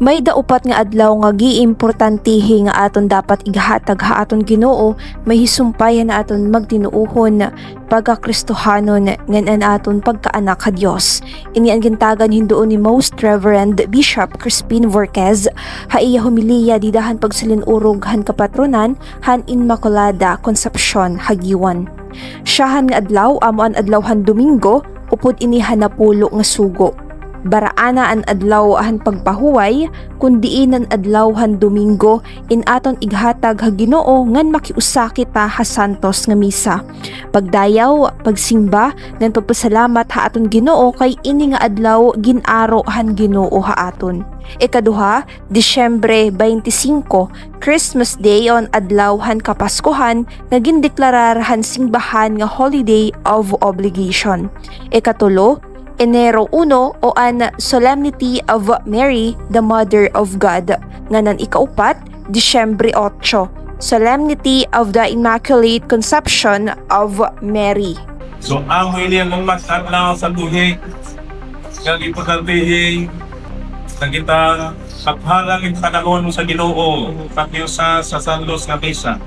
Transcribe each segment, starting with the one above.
May daupat nga adlaw nga giimportantihi nga aton dapat igahatag ha aton Ginoo, may hisumpay na aton magtinuohon pagkakristohanon ngan aton pagkaanak ka Dios. Ini ang gintagan hindoon ni Most Reverend Bishop Crispin Vorquez ha iya humiliya didahan pagsilinurog han kapatronan han Inmaculada Concepcion Hagiwan. Siyahan nga adlaw amuan adlawhan Domingo upod ini hanapulo nga sugo. Baraana an adlaw han pagpahuway kundi inan adlawhan Domingo in aton ighatag ha Ginoo ngan makiusa kita ha santos nga misa. Pagdayaw, pagsimba ngan pagpasalamat ha aton Ginoo kay ini nga adlaw ginaro han Ginoo ha aton. Ikaduha, Disyembre 25, Christmas Day on adlawhan kapaskuhan nga gindeklarar han simbahan nga holiday of obligation. Ikatulo, Enero 1 o an Solemnity of Mary, the Mother of God. Nganan ikaupat, Disyembre 8, Solemnity of the Immaculate Conception of Mary. So ang hindi ang magtatlaw sa buhay ng importantihin na kita kaphalang yung panahon sa Ginoo pakiusa sa Santos nga Misa.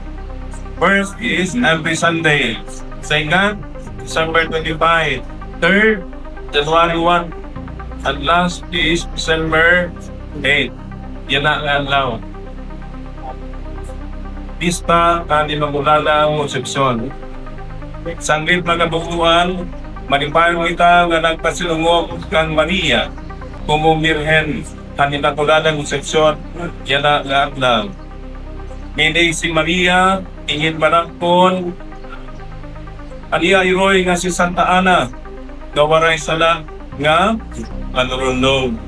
First is every Sunday. Second, December 25. Third, January 1. And last is December 8. Yan na ang adlaw. Pista ni Immaculada Concepcion. Sanggit magabukuan, manipayon kita nga nagpasilungog kang Maria, kumumirhen ni Immaculada Concepcion. Yan na ang adlaw. Minig si Maria, ingin manangkon, aniya iroy nga si Santa Ana, gawaray sala nga manurundog.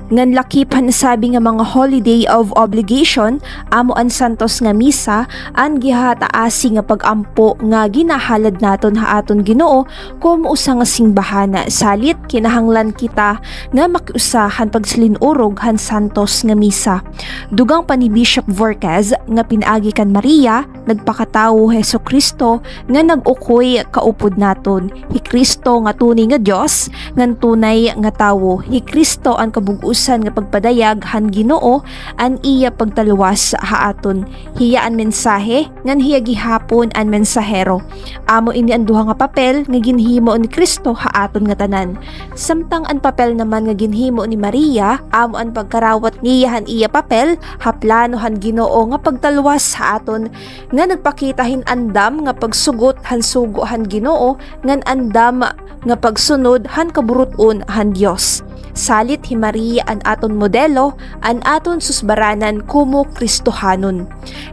Ngan lakip sabi nga mga holiday of obligation amo an santos nga misa an gihataasi nga pagampo nga ginahalad naton ha aton Ginoo kum usa nga singbahana salit kinahanglan kita nga makiusahan pagsilinurog han santos nga misa. Dugang pa ni Bishop Vorquez nga pinaagi kan Maria nagpakatawo Hesukristo nga nag-ukoy kaupod naton. Hi Kristo nga tunay nga Dios ngan tunay nga tawo. Hi Kristo ang kabugusan nga pagpadayag han Ginoo an iya pagtaluwas ha aton. Hiya an mensahe ngan hiya gihapon an mensahero. Amo ini ang duha nga papel nga ginhimo ni Kristo ha aton nga tanan. Samtang an papel naman nga ginhimo ni Maria amo an pagkarawat niya han iya papel ha plano han Ginoo nga pagtaluwas ha aton nga nagpakita hin andam nga pagsugot han sugo han Ginoo ngan andam nga pagsunod han kaburuton han Dios. Salit hi Maria an aton modelo, an aton susbaranan kumo Kristohanon.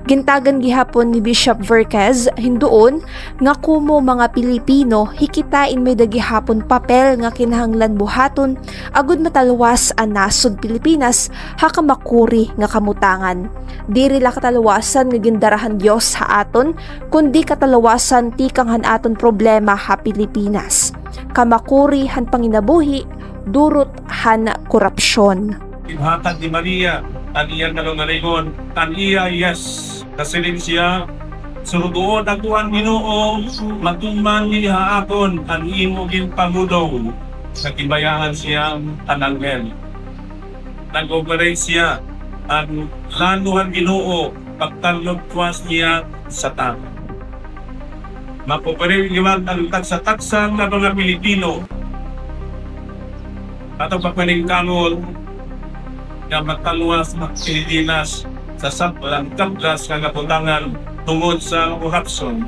Gintagan gihapon ni Bishop Vorquez hindoon nga kumo mga Pilipino hikitain may dagihapon papel nga kinahanglan buhaton agud matalwas an nasod Pilipinas ha kamakuri nga kamutangan. Diri la katalawasan nga gindarahan Dios ha aton kundi katalawasan tikang han aton problema ha Pilipinas. Kamakuri han panginabuhi durot han korupsyon. Ibhatag ni Maria ang iyang nalungalingon, ang iya yes, kasilin siya, surudoon akuan Ginoo, matuman niya akon ang imugin pangudong, sa kibayahan siya tanangel. Nag-operate siya, ang lanuhan Ginoo, pagtalogtwas niya sa tao. Mapoperate niya ang taksa-taksang na mga Pilipino, ato pagpaningkamol nga magtaluwas ng Pilipinas sa saplang kaplas nga kaputangan tungod sa korupsyon.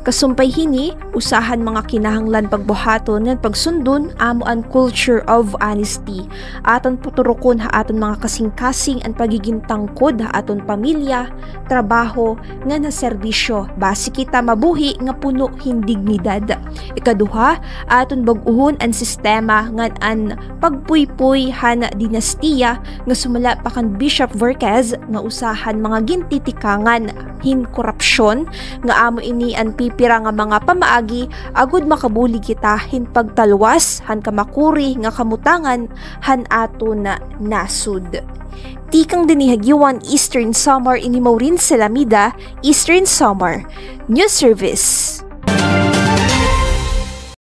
Kasumpay hini, usahan mga kinahanglan pagbuhaton ng pagsundon amo an culture of honesty. Aton puturukon ha aton mga kasing-kasing ang pagiging tangkod ha aton pamilya, trabaho, nga na serbisyo. Basi kita mabuhi nga puno hindignidad. Ikaduha, aton bag-uhon ang sistema nga an pagpuypuy hana dinastiya nga sumala pa kan Bishop Vorquez nga usahan mga gintitikangan hin korupsyon nga amo ini an pipira nga mga pamaagi agud makabuli kita hin pagtalwas han kamakuri nga kamutangan han ato na nasud. Tikang dinihagiwan Eastern Summer ini Maureen Salamida, Eastern Summer News Service.